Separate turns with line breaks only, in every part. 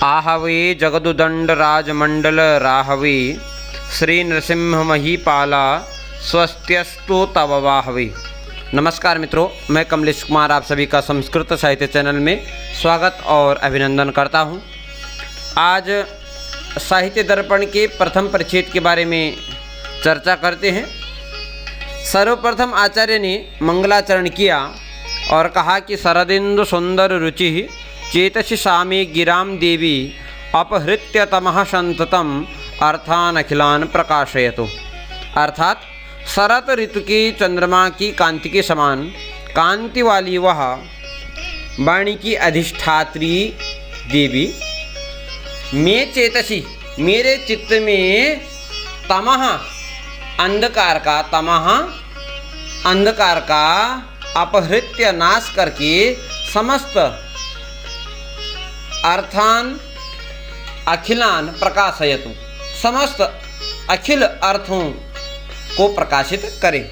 आहवे जगदुदंड राजमंडल Rahway Shri Narasimha Mahipala स्वस्त्यस्तु तव वाहवे। नमस्कार मित्रों, मैं कमलेश कुमार आप सभी का संस्कृत साहित्य चैनल में स्वागत और अभिनंदन करता हूं। आज साहित्य दर्पण के प्रथम परिच्छेद के बारे में चर्चा करते हैं। सर्वप्रथम आचार्य ने मंगलाचरण किया और कहा कि शरदिंदु सुंदर रुचि चेतसि सामे गिराम देवी अपहृत्य तमः संततम अर्थान अखिलान प्रकाशयतु। अर्थात शरत ऋतु की चंद्रमा की कांति के समान कांति वाली वह वाणी की अधिष्ठात्री देवी मैं चेतसी मेरे चित्त में तमः अंधकार का अपहृत्य नाश करके समस्त अर्थान अखिलान प्रकाशयतु, समस्त अखिल अर्थों को प्रकाशित करें।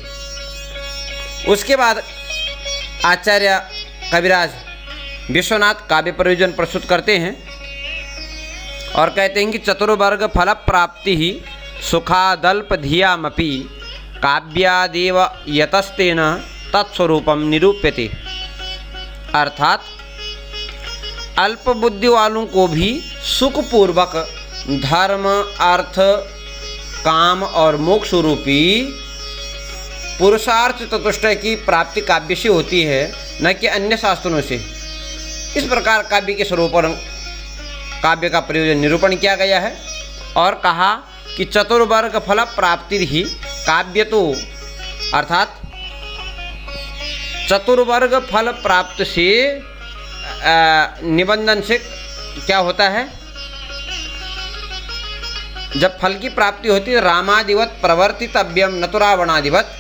उसके बाद आचार्य कविराज विश्वनाथ काव्य प्रयोजन प्रस्तुत करते हैं और कहते हैं कि चतुर्वर्ग फल प्राप्ति ही सुखादल्प धियामपि काव्यादेव यतस्तेन तत्स्वरूपम निरूप्यते। अर्थात अल्प बुद्धि वालों को भी सुखपूर्वक धर्म अर्थ काम और मोक्ष रूपी पुरुषार्थ चतुष्टय की प्राप्ति काव्य से होती है, न कि अन्य शास्त्रों से। इस प्रकार काव्य के स्वरूप काव्य का प्रयोजन निरूपण किया गया है और कहा कि चतुर्वर्ग फल प्राप्ति ही काव्य तो अर्थात चतुर्वर्ग फल प्राप्त से निबंधन से क्या होता है, जब फल की प्राप्ति होती है रामादिवत प्रवर्तितव्यम न तो रावणादिवत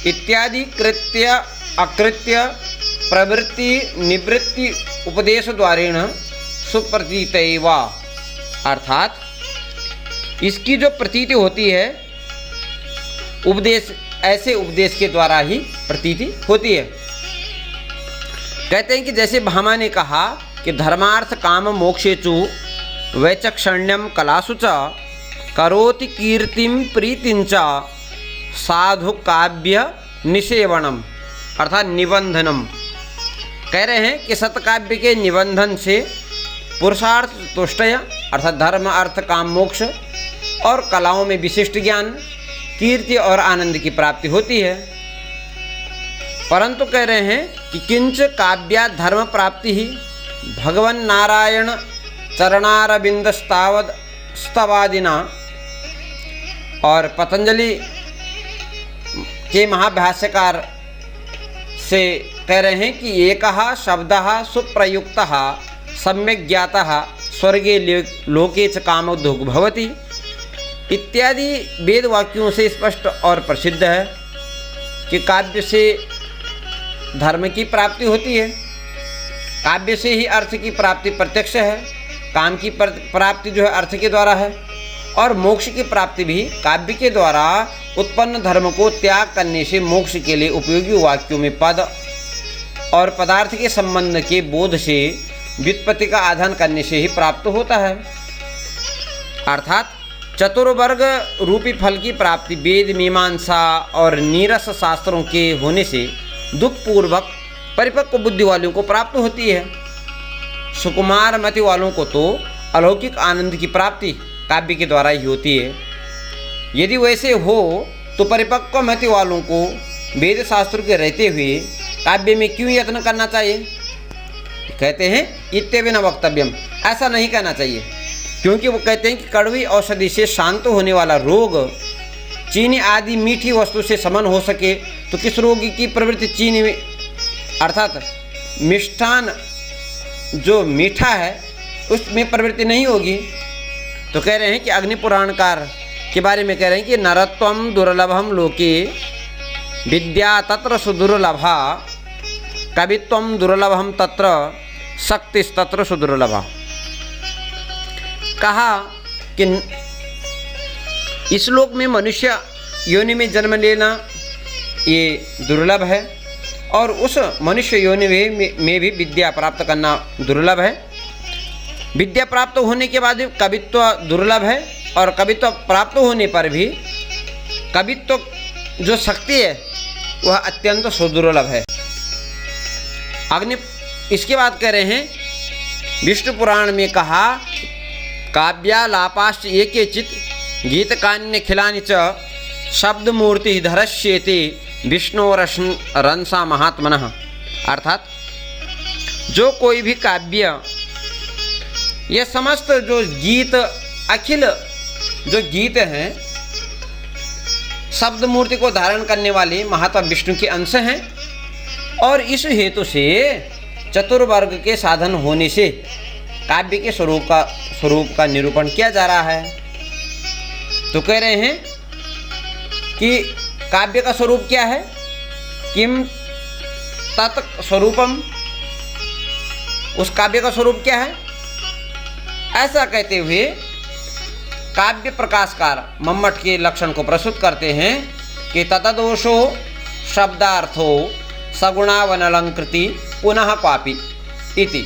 इत्यादि कृत्य अकृत्य प्रवृत्ति निवृत्ति उपदेश द्वारेण सुप्रतीतैव। अर्थात इसकी जो प्रतीति होती है उपदेश, ऐसे उपदेश के द्वारा ही प्रतीति होती है। कहते हैं कि जैसे भामा ने कहा कि धर्मार्थ काम मोक्षेचु वैचक्षण्यम कलासु च करोति कीर्तिम प्रीतिं च साधु काव्य निषेवणम अर्थात निबंधनम। कह रहे हैं कि सतकाव्य के निबंधन से पुरुषार्थ तुष्टय अर्थात धर्म अर्थ काम मोक्ष और कलाओं में विशिष्ट ज्ञान कीर्ति और आनंद की प्राप्ति होती है। परंतु कह रहे हैं कि किंच काव्या धर्म प्राप्ति ही भगवन नारायण चरणारविंद स्तवादिना। और पतंजलि के महाभाष्यकार से कह रहे हैं कि एकः शब्दः सुप्रयुक्तः सम्यक् ज्ञातः स्वर्गे लोके च कामोद्योग भवति इत्यादि वेद वाक्यों से स्पष्ट और प्रसिद्ध है कि काव्य से धर्म की प्राप्ति होती है, काव्य से ही अर्थ की प्राप्ति प्रत्यक्ष है, काम की प्राप्ति जो है अर्थ के द्वारा है और मोक्ष की प्राप्ति भी काव्य के द्वारा उत्पन्न धर्म को त्याग करने से मोक्ष के लिए उपयोगी वाक्यों में पद और पदार्थ के संबंध के बोध से व्युत्पत्ति का आधान करने से ही प्राप्त होता है। अर्थात चतुर्वर्ग रूपी फल की प्राप्ति वेद मीमांसा और नीरस शास्त्रों के होने से दुखपूर्वक परिपक्व बुद्धि वालों को प्राप्त होती है। सुकुमार मति वालों को तो अलौकिक आनंद की प्राप्ति काव्य के द्वारा ही होती है। यदि वैसे हो तो परिपक्व मति वालों को वेद शास्त्र के रहते हुए काव्य में क्यों यत्न करना चाहिए। कहते हैं इत्तेव न वक्तव्यम, ऐसा नहीं कहना चाहिए, क्योंकि वो कहते हैं कि कड़वी औषधि से शांत होने वाला रोग चीनी आदि मीठी वस्तु से समन हो सके तो किस रोगी की प्रवृत्ति चीनी में अर्थात मिष्ठान जो मीठा है उसमें प्रवृत्ति नहीं होगी। तो कह रहे हैं कि अग्नि पुराणकार के बारे में कह रहे हैं कि नरत्वम दुर्लभम लोके विद्या तत्र सुदुर्लभा कवित्वम दुर्लभम तत्र शक्तिस्तत्र सुदुर्लभा। कहा कि इस लोक में मनुष्य योनि में जन्म लेना ये दुर्लभ है और उस मनुष्य योनि में भी विद्या प्राप्त करना दुर्लभ है। विद्या प्राप्त होने के बाद भी कवित्व दुर्लभ है, और कवित्व प्राप्त होने पर भी कवित्व जो शक्ति है वह अत्यंत सुदुर्लभ है। अग्नि इसके बाद कह रहे हैं, विष्णु पुराण में कहा, काव्यालापाश्च ये केचित् गीतकान्य खिलानि च शब्द मूर्ति धरस्येते विष्णोरंसा महात्मनः। अर्थात जो कोई भी काव्य, ये समस्त जो गीत, अखिल जो गीत हैं, शब्द मूर्ति को धारण करने वाले महात्मा विष्णु के अंश हैं, और इस हेतु से चतुर्वर्ग के साधन होने से काव्य के स्वरूप का निरूपण किया जा रहा है। तो कह रहे हैं कि काव्य का स्वरूप क्या है, किम तत्स्वरूपम, उस काव्य का स्वरूप क्या है। ऐसा कहते हुए काव्य प्रकाशकार मम्मट के लक्षण को प्रस्तुत करते हैं कि ततदोषो शब्दार्थो सगुणावनलंकृति पुनः क्वापि इति।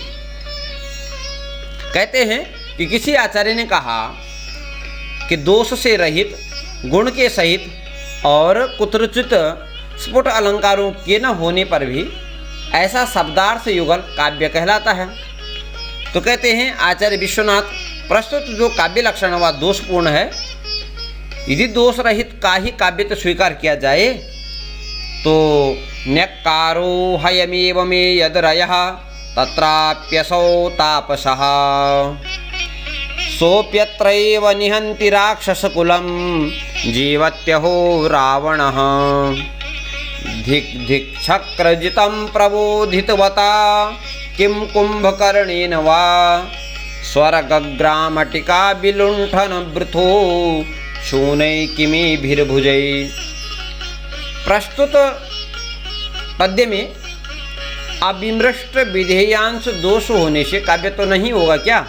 कहते हैं कि किसी आचार्य ने कहा कि दोष से रहित, गुण के सहित और कुत्रचित स्फुट अलंकारों के न होने पर भी ऐसा शब्दार्थ युगल काव्य कहलाता है। तो कहते हैं आचार्य विश्वनाथ, प्रस्तुत जो काव्य लक्षण वह दोषपूर्ण है। यदि दोष रहित का ही काव्य तो स्वीकार किया जाए तो न्यक्कारो हयमेव मे यदरयः तत्राप्यसौ तापसः सोऽप्यत्रैव निहन्ति राक्षसकुलं जीवत्यहो रावणः धिक् धिक् चक्रजितं प्रबोधितवता किं कुंभकर्णेन वा स्वर्गग्रामटिका विलुण्ठन वृथो शूनैकिमीभिर्भुजै। प्रस्तुत पद्य में अविमृष्ट विधेयांश दोष होने से काव्य तो नहीं होगा क्या,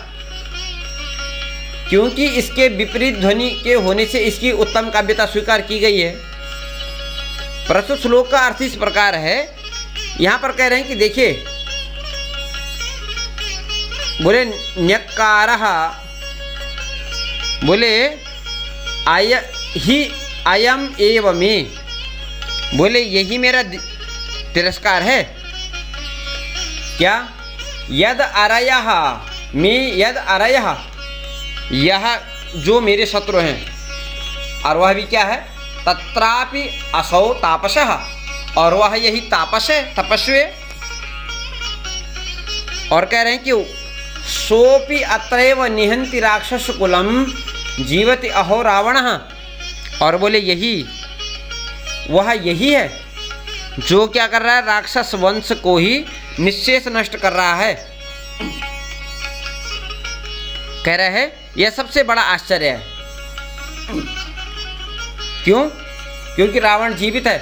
क्योंकि इसके विपरीत ध्वनि के होने से इसकी उत्तम काव्यता स्वीकार की गई है। प्रस्तुत श्लोक का अर्थ इस प्रकार है, यहाँ पर कह रहे हैं कि देखिए, बोले न्यक्कारः, बोले अयम एव मे, बोले यही मेरा तिरस्कार है क्या। यद अरयः मे, यद अरयः, यह जो मेरे शत्रु हैं, और वह भी क्या है, तत्रापि असौ तापसः, और वह यही तापस है, तपस्वी। और कह रहे हैं कि सोपि अत्रैव निहन्ति राक्षस कुलम जीवति अहो रावणः, और बोले यही, वह यही है जो क्या कर रहा है, राक्षस वंश को ही निश्शेष नष्ट कर रहा है। कह रहे हैं यह सबसे बड़ा आश्चर्य है। क्यों? क्योंकि रावण जीवित है।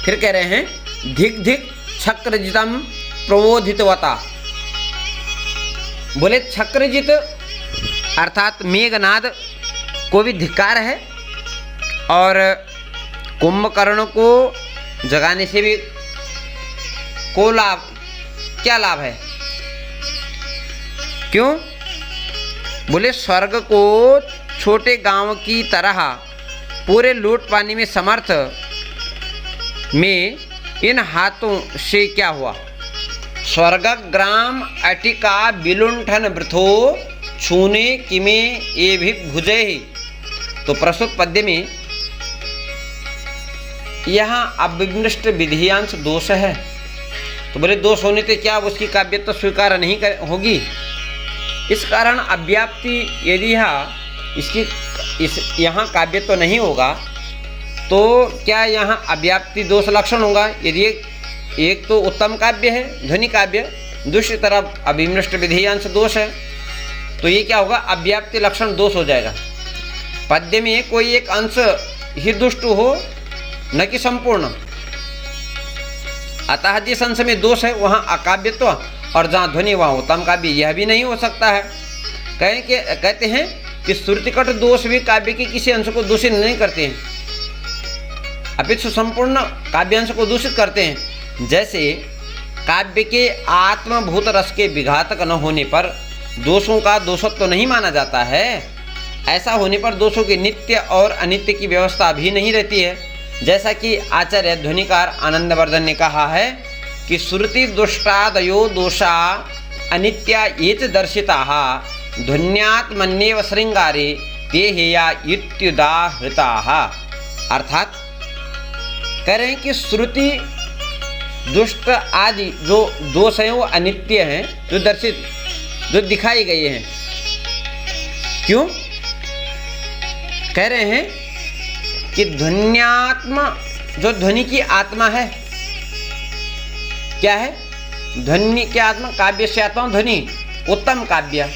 फिर कह रहे हैं धिक धिक चक्रजितम प्रबोधितवता, बोले चक्रजित अर्थात मेघनाद को भी धिक्कार है, और कुंभकर्ण को जगाने से भी को लाभ, क्या लाभ है, क्यों? बोले स्वर्ग को छोटे गांव की तरह पूरे लूट पाने में समर्थ में इन हाथों से क्या हुआ, स्वर्ग ग्राम अटिका विलुंठन वृथो छूने किमे ये भी भुजे। तो प्रस्तुत पद्य में यहाँ अविमृष्ट विधियांश दोष है। तो बोले दोष होने से क्या उसकी काव्य तो स्वीकार नहीं होगी। इस कारण अव्याप्ति यदि इसकी यहाँ काव्य तो नहीं होगा, तो क्या यहाँ अव्याप्ति दोष लक्षण होगा। यदि एक तो उत्तम काव्य है, ध्वनि काव्य, दूसरी तरफ अविमृष्ट विधियांश दोष है, तो ये क्या होगा, अव्याप्ति लक्षण दोष हो जाएगा। पद्य में कोई एक अंश ही दुष्ट हो, न कि संपूर्ण। अतः जिस अंश में दोष है वहाँ अकाव्यत्व, और जहाँ ध्वनि वहाँ उत्तम काव्य, यह भी नहीं हो सकता है। कहते हैं कि श्रुतिकट दोष भी काव्य के किसी अंश को दूषित नहीं करते हैं, अपितु संपूर्ण काव्यांश को दूषित करते हैं। जैसे काव्य के आत्मभूत रस के विघातक न होने पर दोषों का दोषत्व नहीं माना जाता है। ऐसा होने पर दोषों के नित्य और अनित्य की व्यवस्था भी नहीं रहती है। जैसा कि आचार्य ध्वनिकार आनंदवर्धन ने कहा है कि श्रुति दुष्टादयो दोषा अनित्या ये च दर्शिताः ध्वन्यात्मन्येव श्रृंगारे ते हेया इत्युदाहृताः। अर्थात कह रहे हैं कि श्रुति दुष्ट आदि जो दोष हैं वो अनित्य हैं, जो दर्शित जो दिखाई गए हैं। क्यों कह रहे हैं कि ध्वन्यात्मा जो ध्वनि की आत्मा है, क्या है ध्वनि की आत्मा, काव्य से आत्मा ध्वनि, उत्तम काव्य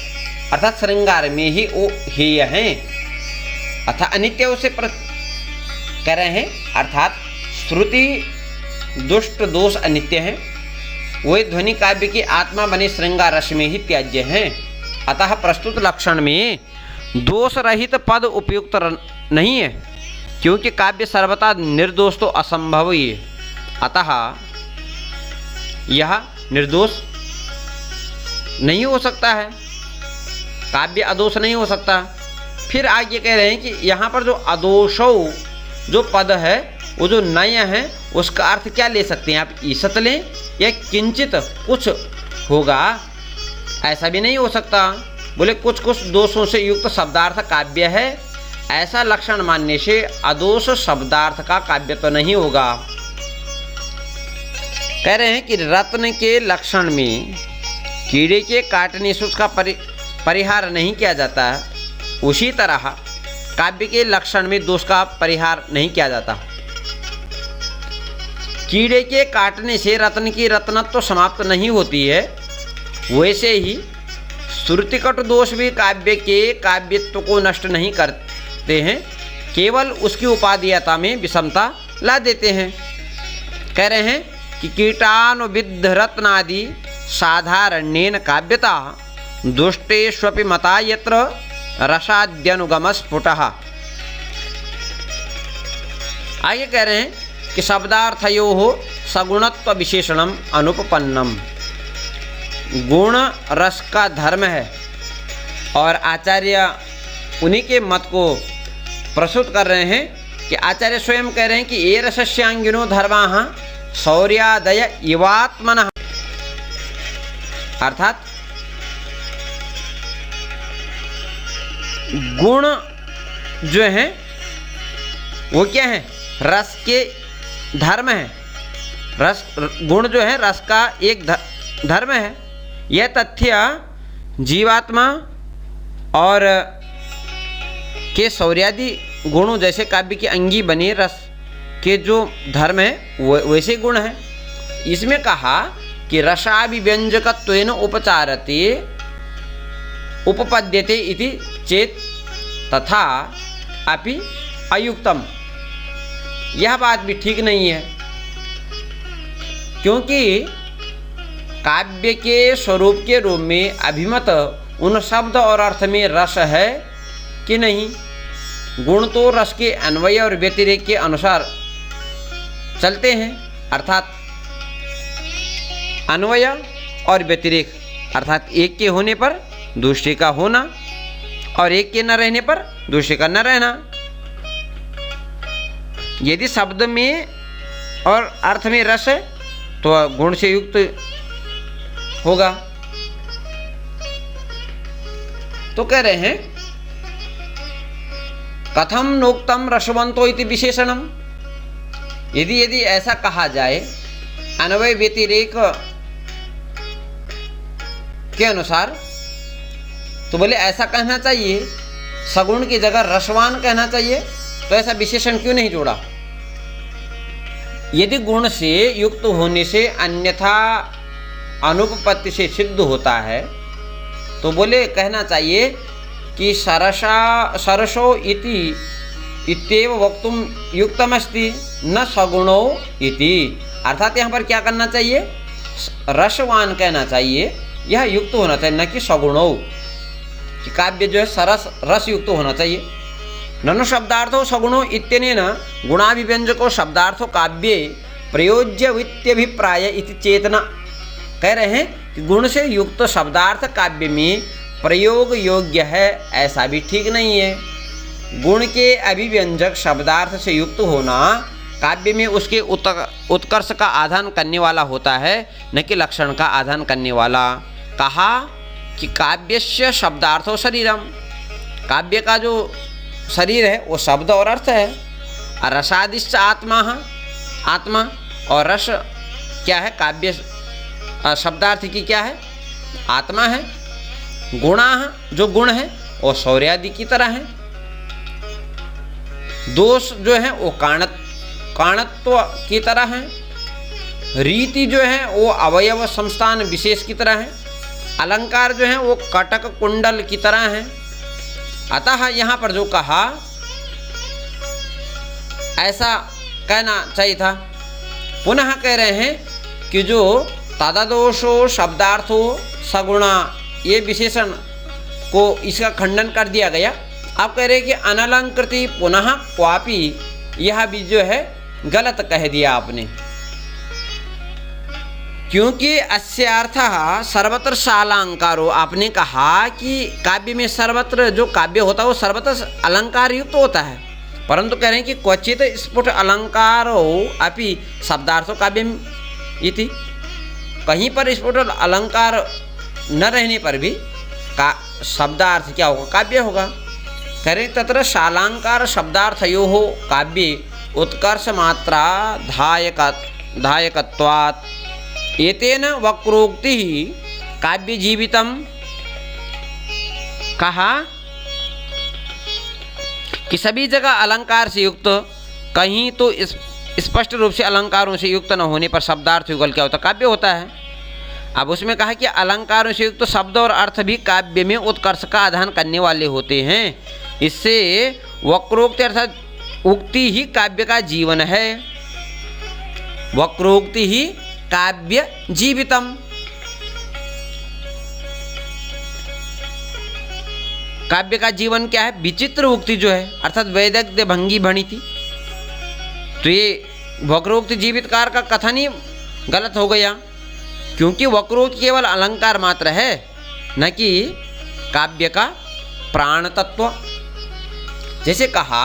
अर्थात श्रृंगार में ही वो हेय हैं अर्थात अनित्य उसे कह रहे हैं। अर्थात श्रुति दुष्ट दोष अनित्य हैं, वही ध्वनि काव्य की आत्मा बने श्रृंगार रस में ही त्याज्य हैं। अतः प्रस्तुत लक्षण में दोष रहित पद उपयुक्त नहीं है, क्योंकि काव्य सर्वथा निर्दोष तो असंभव ही है। अतः यह निर्दोष नहीं हो सकता है, काव्य अदोष नहीं हो सकता। फिर आगे कह रहे हैं कि यहाँ पर जो अदोषो जो पद है वो जो नय है उसका अर्थ क्या ले सकते हैं आप, ईसत लें या किंचित कुछ होगा, ऐसा भी नहीं हो सकता। बोले कुछ कुछ दोषों से युक्त शब्दार्थ काव्य है, ऐसा लक्षण मानने से अदोष शब्दार्थ का काव्य तो नहीं होगा। कह रहे हैं कि रत्न के लक्षण में कीड़े के काटने से उसका परिहार नहीं किया जाता, उसी तरह काव्य के लक्षण में दोष का परिहार नहीं किया जाता। कीड़े के काटने से रत्न की रत्नत्व तो समाप्त नहीं होती है, वैसे ही श्रुतिकट दोष भी काव्य के काव्यत्व को नष्ट नहीं करते हैं, केवल उसकी उपादेयता में विषमता ला देते हैं। कह रहे हैं कि कीटानुविद्ध रत्नादि साधारण्येन काव्यता दुष्टेष्वपि मता यत्र रसाद्यनुगम स्फुटः। आगे कह रहे हैं कि शब्दार्थयोः सगुणत्व विशेषणम अनुपपन्नम। गुण रस का धर्म है और आचार्य उन्हीं के मत को प्रस्तुत कर रहे हैं कि आचार्य स्वयं कह रहे हैं कि ये रसस्यांगिनो धर्माः शौर्यादय इवात्मनः। अर्थात गुण जो है वो क्या है, रस के धर्म है। रस गुण जो है रस का एक धर्म है। यह तथ्य जीवात्मा और के शौर्यादि गुणों जैसे काव्य की अंगी बने रस के जो धर्म है वैसे गुण है। इसमें कहा कि रसाभिव्यंजकत्वेन उपचारते उपपद्यते इति चेत तथा अपि अयुक्तम। यह बात भी ठीक नहीं है, क्योंकि काव्य के स्वरूप के रूप में अभिमत उन शब्द और अर्थ में रस है कि नहीं। गुण तो रस के अन्वय और व्यतिरेक के अनुसार चलते हैं, अर्थात अन्वय और व्यतिरेक अर्थात एक के होने पर दूसरे का होना और एक के न रहने पर दूसरे का न रहना। यदि शब्द में और अर्थ में रस है तो गुण से युक्त होगा। तो कह रहे हैं कथम नोक्तम रसवंतो इति विशेषणम। यदि ऐसा कहा जाए अन्वय व्यतिरेक के अनुसार, तो बोले ऐसा कहना चाहिए सगुण की जगह रसवान कहना चाहिए, तो ऐसा विशेषण क्यों नहीं जोड़ा। यदि गुण से युक्त होने से अन्यथा अनुपपत्ति से सिद्ध होता है, तो बोले कहना चाहिए कि सरसो इति इत्येव वक्तुम युक्तमस्ति न सगुणो इति। अर्थात यहाँ पर क्या करना चाहिए, रसवान कहना चाहिए, यह युक्त होना चाहिए, न कि सगुणो। कि काव्य जो है सरस रस युक्त होना चाहिए। ननु शब्दार्थो सगुणो इत्यनेन गुणाभिव्यंजको शब्दार्थो काव्ये प्रयोज्य वित्यभिप्राय इति चेतना। कह रहे हैं कि गुण से युक्त शब्दार्थ काव्य में प्रयोग योग्य है, ऐसा भी ठीक नहीं है। गुण के अभिव्यंजक शब्दार्थ से युक्त होना काव्य में उसके उत्कर्ष का आधान करने वाला होता है, न कि लक्षण का आधान करने वाला। कहा कि काव्यस्य शब्दार्थो शरीरम, काव्य का जो शरीर है वो शब्द और अर्थ है। रसादिश्च आत्मा, आत्मा और रस क्या है, काव्य शब्दार्थ की क्या है, आत्मा है। गुणा जो गुण है वो शौर्यादि की तरह है। दोष जो है वो काणत्व की तरह है। रीति जो है वो अवयव संस्थान विशेष की तरह है। अलंकार जो है वो कटक कुंडल की तरह है। अतः यहाँ पर जो कहा ऐसा कहना चाहिए था। पुनः कह रहे हैं कि जो तददोषो शब्दार्थो सगुणा, ये विशेषण को इसका खंडन कर दिया गया। आप कह रहे हैं कि अनलंकृति पुनः क्वापि, यह भी जो है गलत कह दिया आपने, क्योंकि अस्य अर्थः सर्वत्र शालांकारो। आपने कहा कि काव्य में सर्वत्र जो काव्य होता है वो सर्वत्र अलंकार युक्त होता है, परंतु कह रहे हैं कि क्वचित स्फुट अलंकारो अपि शब्दार्थो काव्यम इति। कहीं पर स्फुट अलंकार न रहने पर भी का शब्दार्थ क्या होगा, काव्य होगा। कह रहे तत्र शालांकार शब्दार्थयोः काव्ये उत्कर्ष मात्रा धायकत्वात् एतेन वक्रोक्ति काव्य जीवितम। कहा कि सभी जगह अलंकार से युक्त, कहीं तो स्पष्ट रूप से अलंकारों से युक्त न होने पर शब्दार्थ युगल क्या होता, काव्य होता है। अब उसमें कहा कि अलंकारों से युक्त शब्द और अर्थ भी काव्य में उत्कर्ष का आधान करने वाले होते हैं। इससे वक्रोक्ति अर्थात उक्ति ही काव्य का जीवन है। वक्रोक्ति ही काव्य जीवितम। काव्य का जीवन क्या है, विचित्र उक्ति जो है अर्थात वैदग्ध्य भंगी भणी थी। तो ये वक्रोक्ति जीवित कार का कथन ही गलत हो गया, क्योंकि वक्रोक्ति केवल अलंकार मात्र है, न कि काव्य का प्राण तत्व। जैसे कहा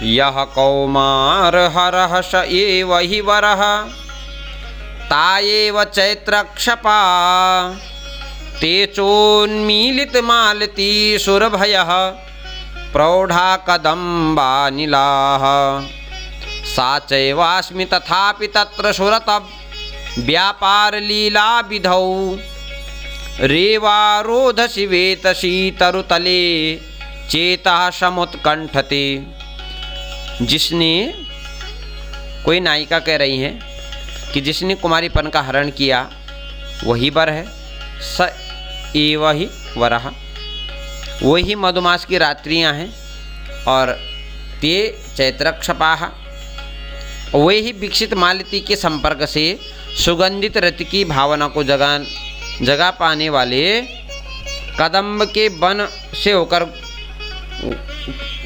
यह कौमार हरः स एव हि वरः तायेव चैत्रक्षपा ते चोन्मीलित मालती सुरभयः प्रौढ़ा कदम्बा नीलाः सा चैवास्मि तथापि तत्र सुरतः व्यापार लीला विधौ रेवारोधसि वेतसी तरुतले चेतः समुत्कंठते। जिसने, कोई नायिका कह रही है कि जिसने कुमारीपन का हरण किया वही वर है, स एव ही वरः, वही मधुमास की रात्रियां हैं, और ते चैत्रक्षपाः, वही विकसित मालती के संपर्क से सुगंधित रति की भावना को जगा पाने वाले कदम्ब के वन से होकर,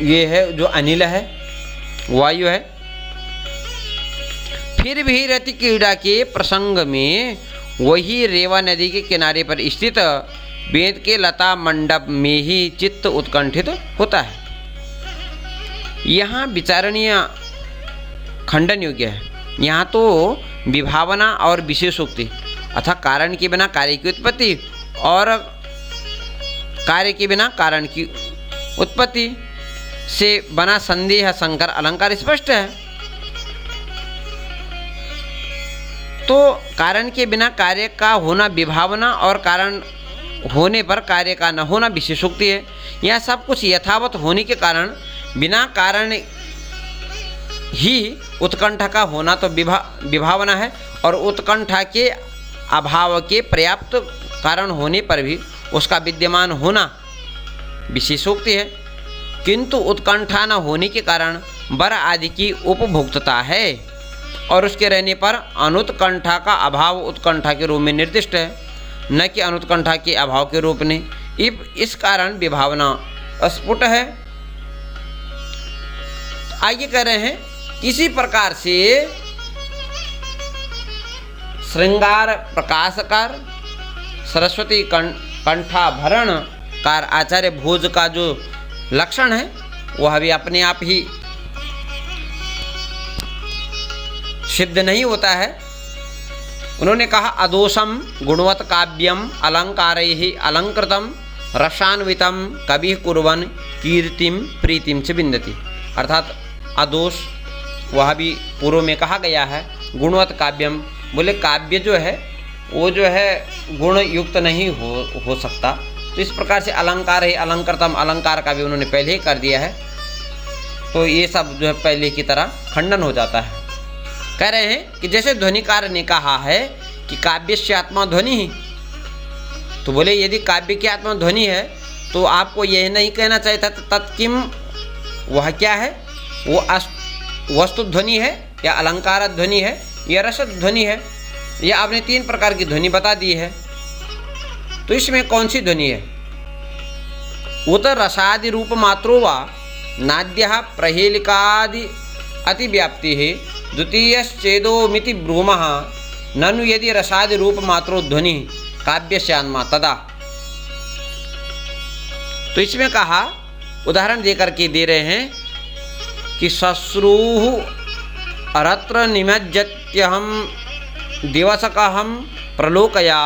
ये है जो अनिल है, वायु है। फिर भी रति क्रीड़ा के प्रसंग में वही रेवा नदी के किनारे पर स्थित वेद के लता मंडप में ही चित्त उत्कंठित होता है। यहाँ विचारणीय खंडन योग्य है। यहाँ तो विभावना और विशेषोक्ति अर्थात कारण के बिना कार्य की उत्पत्ति और कार्य के बिना कारण की उत्पत्ति से बना संदेह संकर अलंकार स्पष्ट है। तो कारण के बिना कार्य का होना विभावना और कारण होने पर कार्य का न होना विशेषोक्ति है। यह सब कुछ यथावत होने के कारण बिना कारण ही उत्कंठा का होना तो विभावना है, और उत्कंठा के अभाव के पर्याप्त कारण होने पर भी उसका विद्यमान होना विशेषोक्ति है। किंतु उत्कंठा न होने के कारण वर आदि की उपभोक्तता है, और उसके रहने पर अनुत्कंठा का अभाव उत्कंठा के रूप में निर्दिष्ट है, न कि अनुत्कंठा के अभाव के रूप में। इस कारण विभावना अस्फुट है। आगे कह रहे हैं, किसी प्रकार से श्रृंगार प्रकाशकार, सरस्वती कंठाभरण कार आचार्य भोज का जो लक्षण है वह भी अपने आप ही सिद्ध नहीं होता है। उन्होंने कहा अदोषम गुणवत् काव्यम अलंकारैः अलंकृतम रसान्वितम कवि कुर्वन् कीर्तिम प्रीतिम च विन्दति। अर्थात अदोष वह भी पूर्व में कहा गया है। गुणवत् काव्यम बोले काव्य जो है वो जो है गुण युक्त नहीं हो सकता। तो इस प्रकार से अलंकार है अलंकृतम, अलंकार का भी उन्होंने पहले ही कर दिया है। तो ये सब जो है पहले की तरह खंडन हो जाता है। कह रहे हैं कि जैसे ध्वनिकार ने कहा है कि काव्य से आत्मा ध्वनि ही, तो बोले यदि काव्य की आत्मा ध्वनि है तो आपको यह नहीं कहना चाहिए था तत्किम, वह क्या है, वो वस्तु ध्वनि है या अलंकार ध्वनि है या रस ध्वनि है। यह आपने 3 प्रकार की ध्वनि बता दी है। तो इसमें कौन सी ध्वनि है? उत रसादि रूप मात्रो वा नाद्य प्रहेलिकादि अतिव्याप्ति है द्वितीयश्चेदोमिति ब्रूमः ननु यदि रसादि रूप मात्रो ध्वनि काव्य श्यान्मा तदा। तो इसमें कहा उदाहरण देकर के दे रहे हैं कि श्मश्रूः अरत्र निमज्जत्यहं दिवसकहं प्रलोकया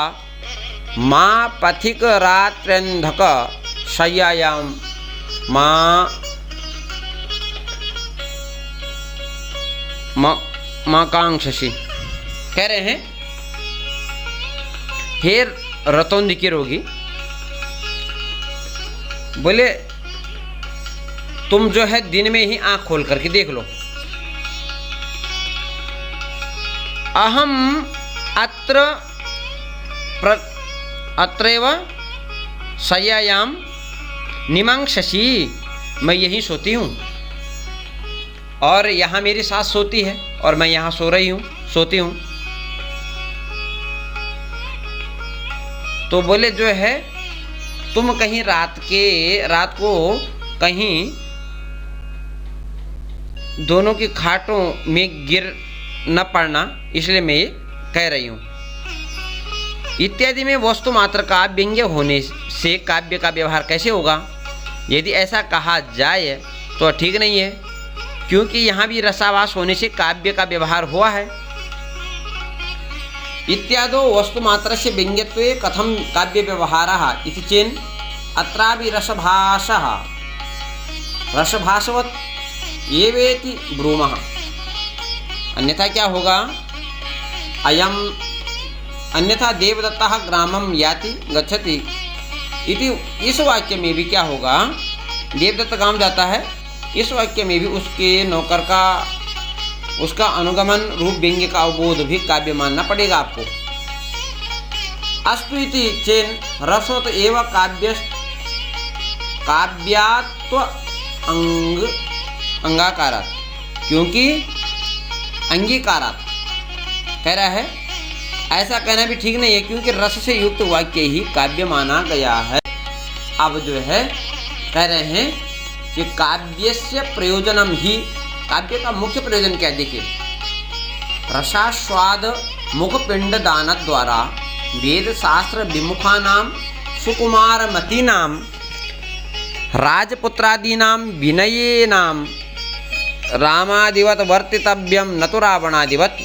माँ पथिक रात्र्यन्धक शय्यायां माँ कांक्षसी। कह रहे हैं हे रतौंदी की रोगी, बोले तुम जो है दिन में ही आंख खोल करके देख लो। अहम अत्रैव शय्यायां निमंक्षसी, मैं यहीं सोती हूँ और यहाँ मेरी सास सोती है और मैं यहाँ सोती हूँ। तो बोले जो है तुम कहीं रात को कहीं दोनों की खाटों में गिर न पड़ना, इसलिए मैं ये कह रही हूँ। इत्यादि में वस्तु मात्र का व्यंग्य होने से काव्य का व्यवहार कैसे होगा? यदि ऐसा कहा जाए तो ठीक नहीं है, क्योंकि यहाँ भी रसावास होने से काव्य का व्यवहार हुआ है। इत्यादो वस्तु मात्र से व्यंग्यत्वे कथम काव्य व्यवहारः इति चेन् अत्रापि रसभासवत् एवेति ब्रूमः। अन्यथा क्या होगा? अन्यथा देवदत्तः ग्रामं याति गच्छति इति, इस वाक्य में भी क्या होगा? देवदत्त गांव जाता है, इस वाक्य में भी उसके नौकर का उसका अनुगमन रूप व्यंग्य का अवबोध भी काव्य मानना पड़ेगा आपको। अस्तु इति चेन् रसवत् एव काव्यात्व अंगाकारात्, क्योंकि अंगीकारात् कह रहा है। ऐसा कहना भी ठीक नहीं है, क्योंकि रस से युक्त वाक्य ही काव्य माना गया है। अब जो है कह रहे हैं कि काव्यस्य प्रयोजनम ही, काव्य का मुख्य प्रयोजन क्या? देखिए, रसास्वाद मुखपिंड दान द्वारा वेद शास्त्र विमुखानां सुकुमारमतीनां राजपुत्रादीनां विनयेनां रामादिवत वर्तितव्यम न तो रावणादिवत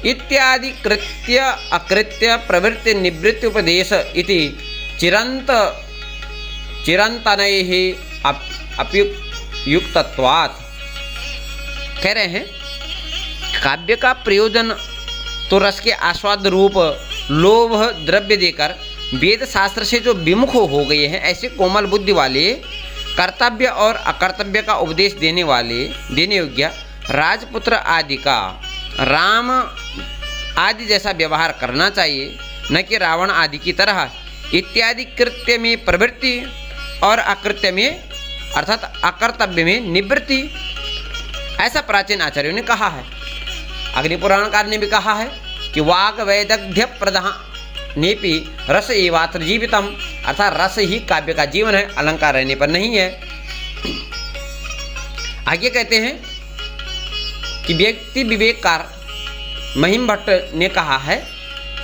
इत्यादि कृत्य अकृत्य प्रवृत्ति निवृत्ति उपदेश इति चिरंतनैः अप्युक्तत्वात्। कह रहे हैं काव्य का प्रयोजन तो रस के आस्वाद रूप लोभ द्रव्य देकर वेद शास्त्र से जो विमुख हो गए हैं, ऐसे कोमल बुद्धि वाले कर्तव्य और अकर्तव्य का उपदेश देने योग्य राजपुत्र आदि का राम आदि जैसा व्यवहार करना चाहिए, न कि रावण आदि की तरह। इत्यादि कृत्य में प्रवृत्ति और अकृत्य में अर्थात अकर्तव्य में निवृत्ति, ऐसा प्राचीन आचार्यों ने कहा है। अग्निपुराणकार ने भी कहा है कि वाग वैदग्ध्य प्रधानेपि रस एवात्र जीवितम, अर्थात रस ही काव्य का जीवन है, अलंकार रहने पर नहीं है। आगे कहते हैं कि व्यक्ति विवेककार महिम भट्ट ने कहा है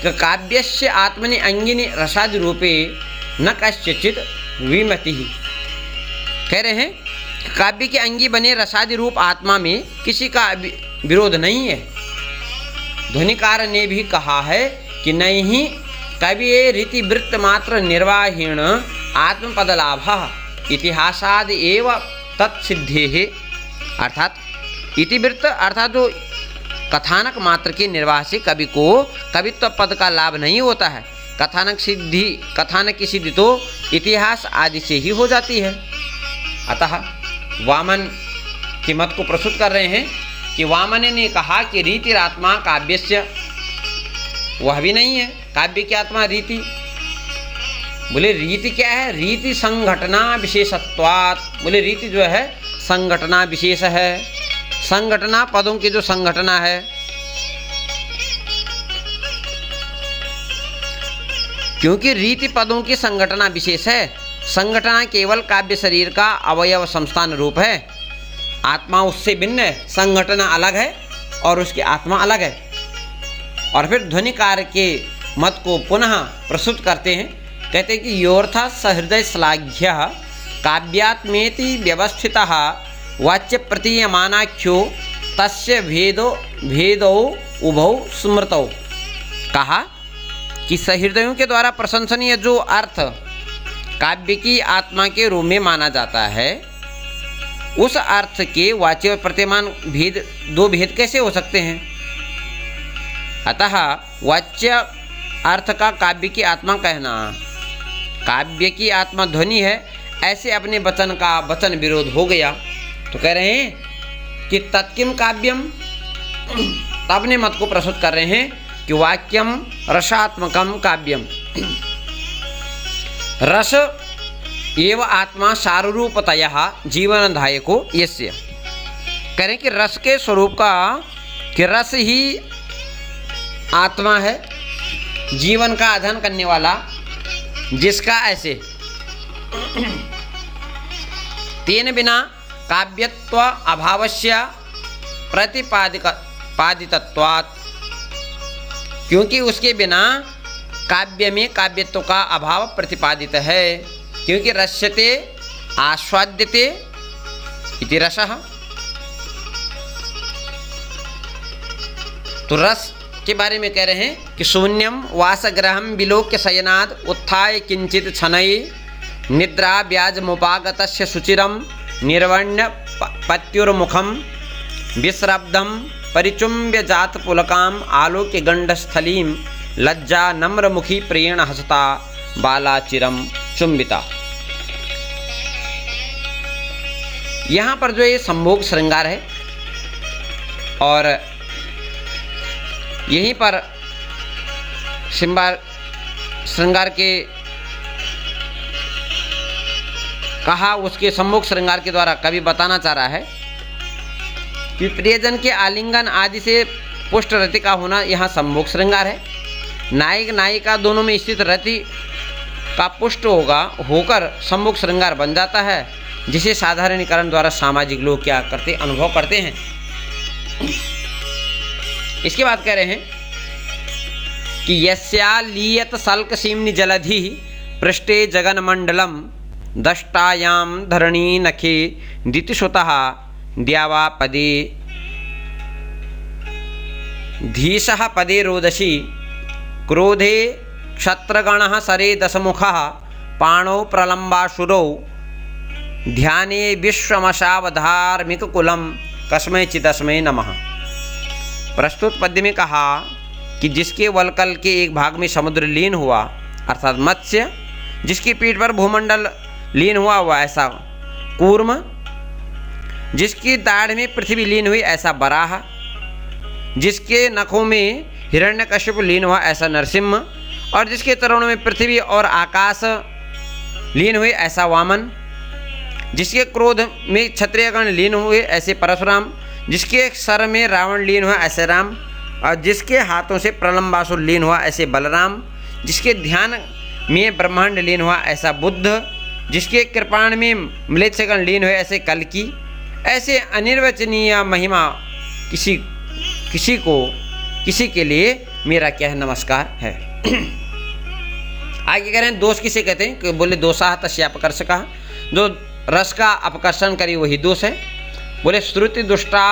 काव्यस्य आत्मनि अंगिनि रसादि रूपे न कस्यचित् विमतिः। कह रहे हैं काव्य के अंगी बने रसादि रूप आत्मा में किसी का विरोध नहीं है। ध्वनिकार ने भी कहा है कि नहीं कवि रीति वृत्त मात्र निर्वाहेण आत्मपदलाभः इतिहासाद एव तत्सिद्धेः। अर्थात इतिवृत्त अर्थात जो कथानक मात्र के निर्वाह से कवि को कवित्व पद का लाभ नहीं होता है। कथानक की सिद्धि तो इतिहास आदि से ही हो जाती है। अतः वामन के मत को प्रस्तुत कर रहे हैं कि वामन ने कहा कि रीतिरात्मा काव्यस्य, वह भी नहीं है काव्य की आत्मा रीति। बोले रीति क्या है? रीति संघटना विशेषत्वात्। बोले रीति जो है संघटना विशेष है, संघटना पदों की जो संघटना है। क्योंकि रीति पदों की संघटना विशेष है, संघटना केवल काव्य शरीर का अवयव संस्थान रूप है। आत्मा उससे भिन्न है, संघटना अलग है और उसकी आत्मा अलग है। और फिर ध्वनिकार के मत को पुनः प्रस्तुत करते हैं, कहते हैं कि योऽर्थः सहृदय श्लाघ्य काव्यात्मेति व्यवस्थितः वाच्य प्रतीयमानाख्यो तस्य भेदौ उभौ स्मृतौ। कहा कि सहृदयों के द्वारा प्रशंसनीय जो अर्थ काव्य की आत्मा के रूप में माना जाता है, उस अर्थ के वाच्य और प्रतीयमान भेद, दो भेद कैसे हो सकते हैं? अतः वाच्य अर्थ का काव्य की आत्मा कहना, काव्य की आत्मा ध्वनि है, ऐसे अपने वचन का वचन विरोध हो गया। तो कह रहे हैं कि तत्किम काव्यम, अपने मत को प्रस्तुत कर रहे हैं कि वाक्यम रसात्मकम काव्यम, रस एव आत्मा सारूपतयः जीवनदायको यस्य। कह रहे हैं कि रस के स्वरूप का, कि रस ही आत्मा है, जीवन का अध्ययन करने वाला, जिसका ऐसे तेन बिना काव्यत्व अभावस्य प्रतिपादितत्वात्, क्योंकि उसके बिना काव्य में काव्यत्व का अभाव प्रतिपादित है। क्योंकि रस्यते आस्वाद्यते इति रसः। तो रस के बारे में कह रहे हैं कि शून्यम वासग्रहम विलोक्य शयनाद उत्थाय किंचित छनये निद्रा व्याजमुपागतस्य शुचिरम निर्वण्य पत्युर्मुखम विश्रब्धम परिचुम्ब्य जात पुलकाम आलोक्य गंडस्थलीम लज्जा नम्रमुखी प्रियण हसता बाला चिरम चुंबिता। यहाँ पर जो ये संभोग श्रृंगार है, और यहीं पर श्रृंगार के कहा, उसके संभोग श्रृंगार के द्वारा कवि बताना चाह रहा है कि प्रियजन के आलिंगन आदि से पुष्ट रति का होना यहाँ संभोग श्रृंगार है। नायक नायिका दोनों में स्थित रति का पुष्ट होकर संभोग श्रृंगार बन जाता है, जिसे साधारणीकरण द्वारा सामाजिक लोग क्या करते, अनुभव करते हैं। इसके बाद कह रहे हैं कि यस्या लीयत सल्क सीम्नि जलधि पृष्ठे जगन्मंडलम दष्टायाम धरणी नखे दितिसुतः द्यावा पदे धीशः पदे रोदसी क्रोधे क्षत्रगणः सरे दशमुखः पाणौ प्रलम्बाशुरौ ध्याने विश्वमशावधार्मिककुलं कस्मै चिदस्मै नमः। प्रस्तुत पद्य में कहा कि जिसके वलकल के एक भाग में समुद्र लीन हुआ, अर्थात मत्स्य, जिसकी पीठ पर भूमंडल लीन हुआ ऐसा कूर्म, जिसकी दाढ़ में पृथ्वी लीन हुई ऐसा बराह, जिसके नखों में हिरण्यकश्यप लीन हुआ ऐसा नरसिंह, और जिसके चरणों में पृथ्वी और आकाश लीन हुए ऐसा वामन, जिसके क्रोध में क्षत्रियगण लीन हुए ऐसे परशुराम, जिसके सर में रावण लीन हुआ ऐसे राम, और जिसके हाथों से प्रलम्बासुर लीन हुआ ऐसे बलराम, जिसके ध्यान में ब्रह्मांड लीन हुआ ऐसा बुद्ध, जिसके कृपाण में म्लेच्छगण लीन हुए ऐसे कल्कि। ऐसे अनिर्वचनीय महिमा किसी के लिए मेरा क्या है नमस्कार है। आगे कह रहे हैं दोष किसे कहते हैं, कि बोले दोषा तस्य अपकर्षकः, जो रस का अपकर्षण करे वही दोष है। बोले श्रुति दुष्टा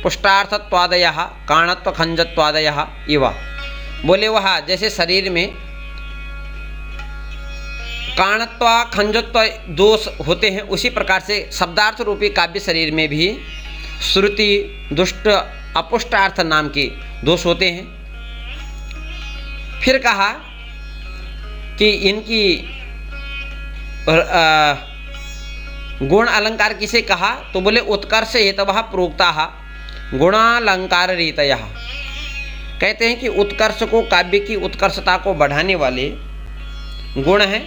पुष्टार्थत्वादयः कारणत्व खंजत्वादयः इव, बोले वह जैसे शरीर में कारणत्व खंजत्व दोष होते हैं, उसी प्रकार से शब्दार्थ रूपी काव्य शरीर में भी श्रुति दुष्ट अपुष्टार्थ नाम के दोष होते हैं। फिर कहा कि इनकी गुण अलंकार किसे कहा, तो बोले उत्कर्ष हेतवः प्रोक्ताः गुणालंकार रीतयः, कहते हैं कि उत्कर्ष को, काव्य की उत्कर्षता को बढ़ाने वाले गुण हैं,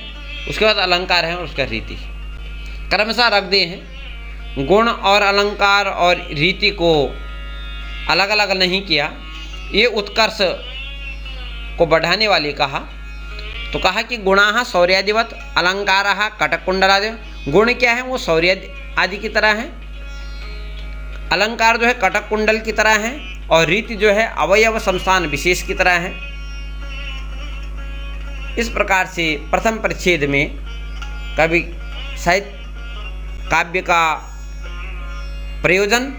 उसके बाद अलंकार है और उसका रीति क्रमशः रख दिए हैं। गुण और अलंकार और रीति को अलग अलग नहीं किया, ये उत्कर्ष को बढ़ाने वाले कहा। तो कहा कि गुणाः शौर्यादिवत अलंकाराः कटकुंडलादि, गुण क्या है वो शौर्य आदि की तरह है, अलंकार जो है कटक कुंडल की तरह है, और रीति जो है अवयव संस्थान विशेष की तरह है। इस प्रकार से प्रथम परिच्छेद में कवि साहित्य काव्य का प्रयोजन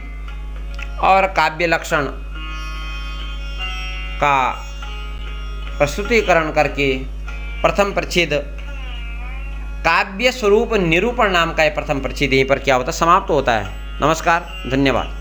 और काव्य लक्षण का प्रस्तुतिकरण करके प्रथम परिच्छेद काव्य स्वरूप निरूपण नाम का यह प्रथम परिच्छेद यहीं पर क्या होता है, समाप्त होता है। नमस्कार, धन्यवाद।